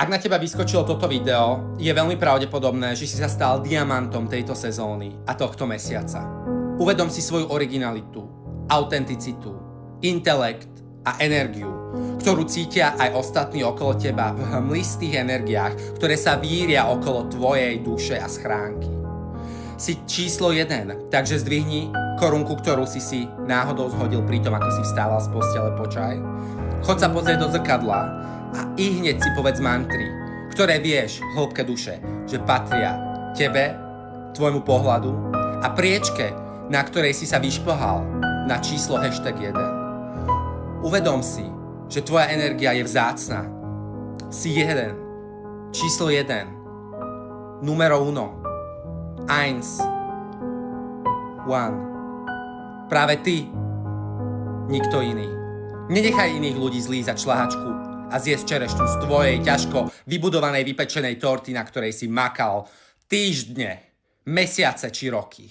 Ak na teba vyskočilo toto video, je veľmi pravdepodobné, že si sa stal diamantom tejto sezóny a tohto mesiaca. Uvedom si svoju originalitu, autenticitu, intelekt a energiu, ktorú cítia aj ostatní okolo teba v hmlistých energiách, ktoré sa víria okolo tvojej duše a schránky. Si číslo 1, takže zdvihni korunku, ktorú si náhodou zhodil pri tom, ako si vstával z postele po čaj. Chod sa pozrieť do zrkadla a hneď si povedz mantry, ktoré vieš v hĺbke duše, že patria tebe, tvojmu pohľadu a priečke, na ktorej si sa vyšplhal na číslo #1. Uvedom si, že tvoja energia je vzácna. Si jeden. Číslo 1. Numero uno. Eins. One. Práve ty. Nikto iný. Nenechaj iných ľudí zlízať šľahačku a zjesť čerešňu z tvojej ťažko vybudovanej vypečenej torty, na ktorej si makal týždne, mesiace či roky.